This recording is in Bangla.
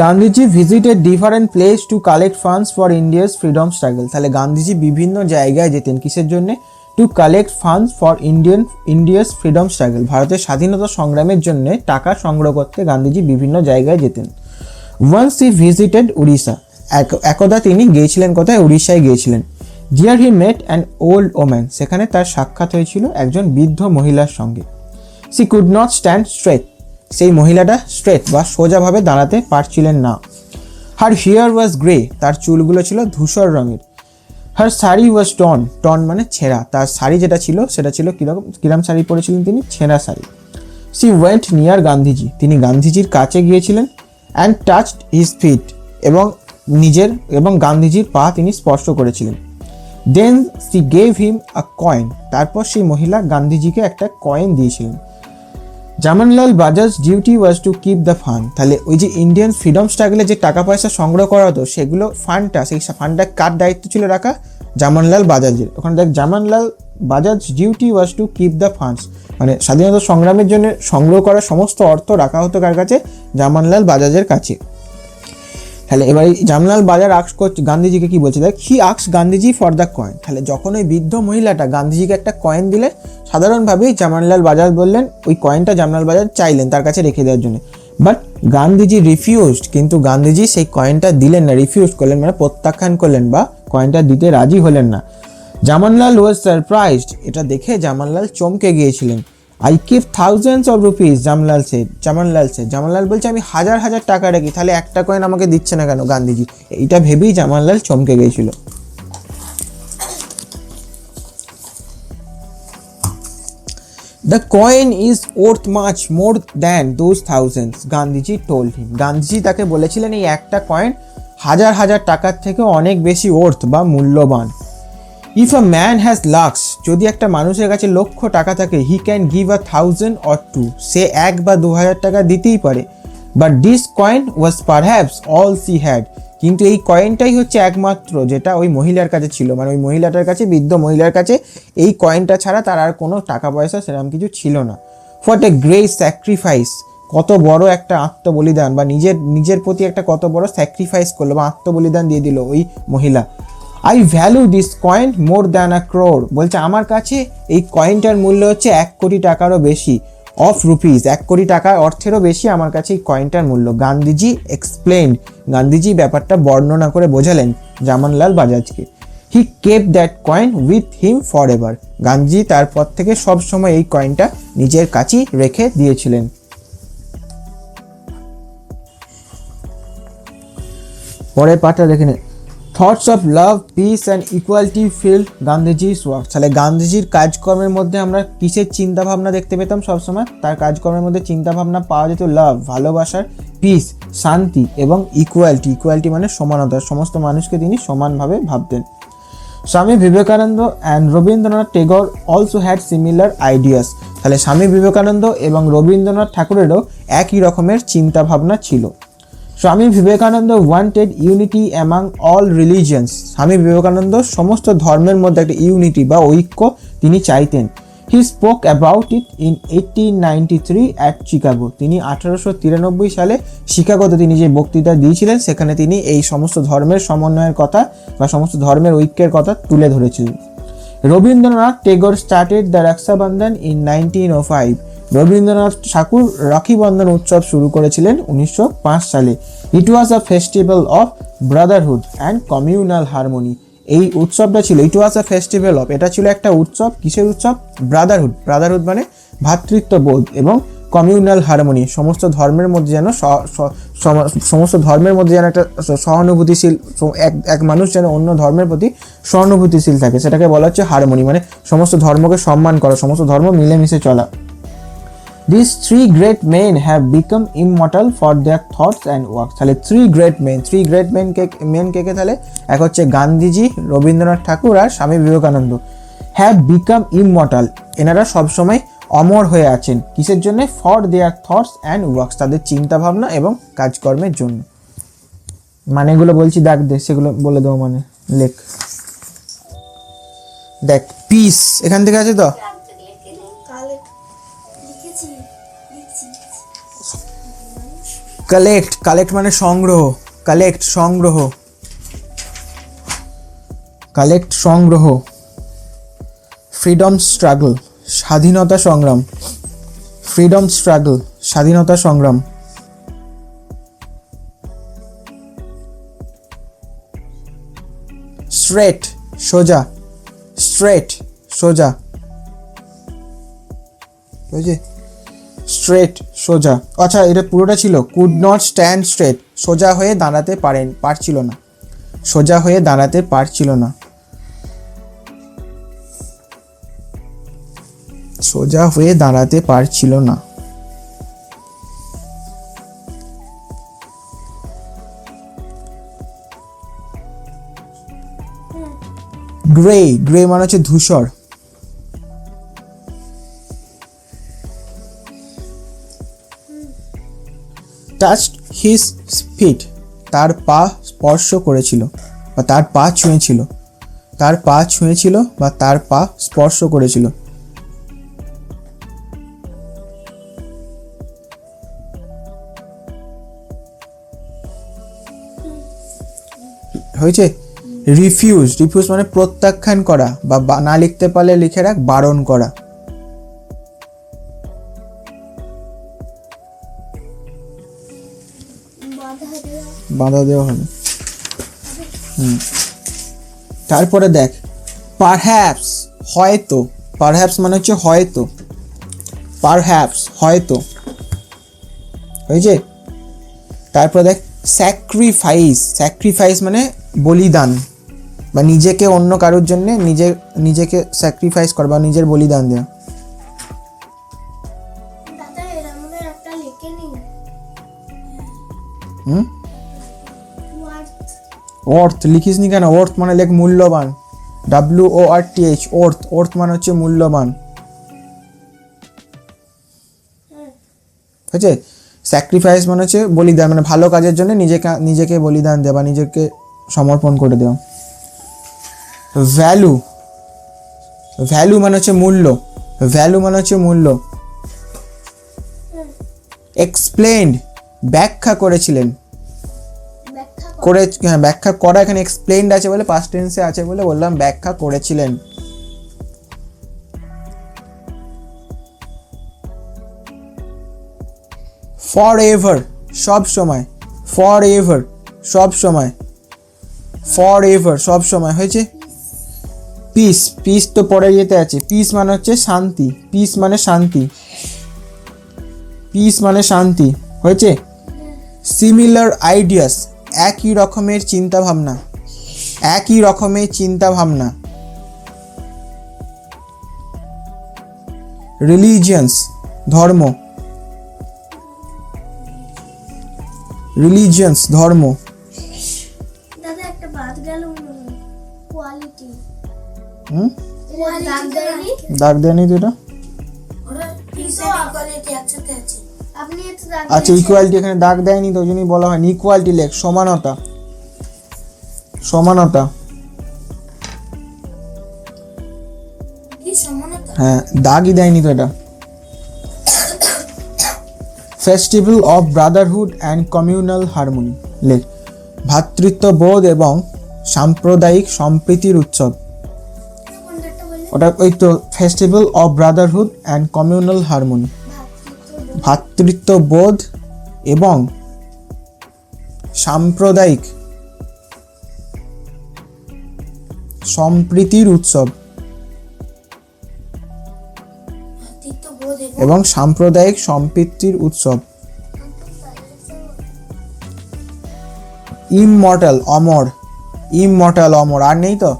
Gandhiji visited different place to collect funds for India's freedom struggle. তাহলে গান্ধীজি বিভিন্ন জায়গায় যেতেন কিসের জন্য? To collect funds for India's freedom struggle, ভারতের স্বাধীনতা সংগ্রামের জন্য টাকা সংগ্রহ করতে গান্ধীজি বিভিন্ন জায়গায় যেতেন। ওয়ান্স হি ভিজিটেড উড়িষ্যা, একদা তিনি গিয়েছিলেন কোথায়? উড়িষ্যায় গিয়েছিলেন। Dare he mate an old woman, সেখানে তার সাক্ষাৎ হয়েছিল একজন বৃদ্ধ মহিলার সঙ্গে। C could not stand straight, সেই মহিলাটা স্ট্রেট বা সোজাভাবে দাঁড়াতে পারছিলেন না। হার হেয়ার ওয়াজ গ্রে, তার চুলগুলো ছিল ধূসর রঙের। হার শাড়ি ওয়াজ টন মানে ছেঁড়া, তার শাড়ি যেটা ছিল সেটা ছিল কিরম শাড়ি পরেছিলেন তিনি? ছেঁড়া sari. She went near Gandhiji, তিনি গান্ধীজির কাছে গিয়েছিলেন। অ্যান্ড টাচড হিজ ফিট, এবং গান্ধীজির পা তিনি স্পর্শ করেছিলেন। Then she gave him a coin, তারপর সেই মহিলা গান্ধীজিকে একটা কয়েন দিয়েছিলেন। Jamnalal Bajaj duty was to keep the fund, তাহলে ওই যে ইন্ডিয়ান ফ্রিডম স্ট্রাগলে যে টাকা পয়সা সংগ্রহ করা হতো সেগুলো সেই ফান্ডটা কার দায়িত্ব ছিল রাখা? জামানলাল বাজাজের। ওখানে দেখ Jamnalal Bajaj duty was to keep the funds, মানে স্বাধীনতা সংগ্রামের জন্য সংগ্রহ করা সমস্ত অর্থ রাখা হতো কার কাছে? জামানলাল বাজাজের কাছে। তাহলে এবার জামলাল বাজার গান্ধীজিকে কি বলছে? দেখ, হি আক্স গান্ধীজি ফর দ্য কয়েন, তাহলে যখন ওই বৃদ্ধ মহিলাটা গান্ধীজিকে একটা কয়েন দিলে সাধারণভাবেই জামানলাল বাজার বললেন ওই কয়েনটা জামলাল বাজার চাইলেন তার কাছে রেখে দেওয়ার জন্য। বাট গান্ধীজি রিফিউজড, কিন্তু গান্ধীজি সেই কয়েনটা দিলেন না, রিফিউজ করলেন মানে প্রত্যাখ্যান করলেন বা কয়েনটা দিতে রাজি হলেন না। জামানলাল ওয়াজ সারপ্রাইজড, এটা দেখে জামানলাল চমকে গিয়েছিলেন। I keep thousands of rupees, Jamnalal বলছে আমি হাজার হাজার টাকা রাখি, তাহলে একটা কয়েন আমাকে দিচ্ছে না কেন গান্ধীজি? এইটা ভেবেই জামানলাল চমকে গিয়েছিল। The coin is worth much more than those thousands, Gandhiji told him, Gandhiji তাকে বলেছিলেন এই একটা কয়েন হাজার হাজার টাকার থেকে অনেক বেশি ওর্থ বা মূল্যবান। If a man has lakhs, যদি একটা মানুষের কাছে লক্ষ টাকা থাকে, হি ক্যান গিভ 1,000 or 2, সে 1 বা 2,000 টাকা দিতেই পারে। But this coin was perhaps all she had, কিন্তু এই কয়েনটাই হচ্ছে একমাত্র যেটা ওই মহিলার কাছে ছিল, মানে ওই মহিলাটার কাছে, বৃদ্ধ মহিলার কাছে এই কয়েনটা ছাড়া তার আর কোনো টাকা পয়সা সেরকম কিছু ছিল না। হোয়াট এ গ্রেট স্যাক্রিফাইস, কত বড় একটা আত্মবলিদান, বা নিজের প্রতি একটা কত বড় স্যাক্রিফাইস করলো বা আত্মবলিদান দিয়ে দিল ওই মহিলা। I value this coin more than a crore, বলছে আমার কাছে এই কয়েনটার মূল্য হচ্ছে 1 কোটি টাকারও বেশি, অফ রুপিস, 1 কোটি টাকা অর্থেরও বেশি আমার কাছে এই কয়েনটার মূল্য। গান্ধীজি এক্সপ্লেইনড, গান্ধীজি ব্যাপারটা বর্ণনা করে বোঝালেন জামানলাল বাজাজকে। He kept that coin with him forever, Gandhiji তারপর থেকে সব সময় এই কয়েনটা নিজের কাছেই রেখে দিয়েছিলেন। পরের পাঠটা দেখে নে। Thoughts of love, piece and equality field গান্ধীজির ওয়ার্ক, তাহলে গান্ধীজির কাজকর্মের মধ্যে আমরা কিসের চিন্তাভাবনা দেখতে পেতাম সবসময়? তার কাজকর্মের মধ্যে চিন্তাভাবনা পাওয়া যেত লাভ, ভালোবাসার, পিস, শান্তি, এবং ইকুয়ালিটি মানে সমানতা, সমস্ত মানুষকে তিনি সমানভাবে ভাবতেন। Swami Vivekananda and Rabindranath Tagore also had similar ideas, তাহলে স্বামী বিবেকানন্দ এবং রবীন্দ্রনাথ ঠাকুরেরও একই রকমের চিন্তাভাবনা ছিল। Swami Vivekananda wanted unity among all religions, Swami Vivekananda সমস্ত ধর্মের মধ্যে একটা ইউনিটি বা ঐক্য তিনি চাইতেন। He spoke about it in 1893 at Chicago, তিনি 1893 সালে শিকাগোতে তিনি যে বক্তৃতা দিয়েছিলেন সেখানে তিনি এই সমস্ত ধর্মের সমন্বয়ের কথা বা সমস্ত ধর্মের ঐক্যের কথা তুলে ধরেছিলেন। Rabindranath Tagore started the Rakshabandhan in 1905, Rabindranath Thakur Rakhi Bandhan উৎসব শুরু করেছিলেন 1905 সালে। It was a festival of brotherhood and communal harmony, এই উৎসবটা ছিল, ইট ওয়াজ আ ফেস্টিভ্যাল অফ, এটা ছিল একটা উৎসব, কিসের উৎসব? ব্রাদারহুড মানে ভ্রাতৃত্ববোধ, এবং কমিউনাল হারমোনি, সমস্ত ধর্মের মধ্যে যেন একটা সহানুভূতিশীল, এক মানুষ যেন অন্য ধর্মের প্রতি সহানুভূতিশীল থাকে, সেটাকে বলা হচ্ছে হারমোনি, মানে সমস্ত ধর্মকে সম্মান করা, সমস্ত ধর্ম মিলেমিশে চলা। These 3 great men have become immortal for their thoughts and works, তাহলে 3 great men কে তাহলে এক হচ্ছে গান্ধীজি, রবীন্দ্রনাথ ঠাকুর আর Swami Vivekananda. have become immortal, এনারা সবসময় অমর হয়ে আছেন, কিসের জন্য? for their thoughts and works, তাদের চিন্তা ভাবনা এবং কাজকর্মের জন্য। মানেগুলো বলছি, সেগুলো বলে দেবো, মানে লেখ। দেখ, পিস এখান থেকে আছে তো, কালেক্ট মানে সংগ্রহ, সংগ্রহ। ফ্রিডম স্ট্রাগল, স্বাধীনতা সংগ্রাম। স্ট্রেট, সোজা। বুঝলি? স্ট্রেট, সোজা। আচ্ছা, এটা পুরোটা ছিল কুড নট স্ট্যান্ড স্ট্রেট, সোজা হয়ে দাঁড়াতে পারছিল না। গ্রে মানে হচ্ছে ধূসর। টাচড হিজ ফিট, তার পা স্পর্শ করেছিল বা তার পা ছুঁয়েছিল বা তার পা স্পর্শ করেছিল। হয়েছে? রিফিউজ মানে প্রত্যাখ্যান করা বা না লিখতে পারলে লিখে রাখ, বারণ করা। বাধা দেওয়া হবে। তারপরে দেখ, পারহ্যাপস, হয়তো। পারহ্যাপস মানে হচ্ছে হয়তো। হয়েছে? তারপরে দেখ, স্যাক্রিফাইস মানে বলিদান বা নিজেকে অন্য কারোর জন্য নিজেকে স্যাক্রিফাইস করা বা নিজের বলিদান দেওয়া। অর্থ লিখিস নি কেন? অর্থ মানে লেখ মূল্যবান, WORTH, অর্থ মানে হচ্ছে মূল্যবান। ঠিক আছে? স্যাক্রিফাইস মানে হচ্ছে বলিদান, মানে ভালো কাজের জন্য নিজেকে বলিদান দেওয়া বা নিজেকে সমর্পণ করে দেওয়া। ভ্যালু মানে হচ্ছে মূল্য। এক্সপ্লেইনড, ব্যাখ্যা করেছিলেন। ব্যাখ্যা করা, এখানে এক্সপ্লেইনড আছে বলে পাস্ট টেন্সে আছে বলে বললাম ব্যাখ্যা করেছিলেন। ফরএভার, সব সময়। হয়েছে? পিস তো পরে যেতে আছে। পিস মানে হচ্ছে শান্তি। হয়েছে? সিমিলার আইডিয়াস, একই রকমের চিন্তা ভাবনা। রিলিজিয়ান্স, ধর্ম। দাদা একটা বাদ গেল, কোয়ালিটি। দাগ দেয়নি তো এটা? আচ্ছা, ইকুয়ালিটি এখানে দাগ দেয়নি তো, ওই জন্যই বলা হয়নি। ইকুয়ালিটি লেখ, সমানতা। হ্যাঁ, দাগই দেয়নি তো এটা। Festival of brotherhood and communal harmony লেখ, ভ্রাতৃত্ববোধ এবং সাম্প্রদায়িক সম্প্রীতির উৎসব। ওটা ওই তো, festival of brotherhood and communal harmony, ভ্রাতৃত্ববোধ এবং সাম্প্রদায়িক সম্প্রীতির উৎসব। ইমমর্টাল, অমর। আর নেই তো?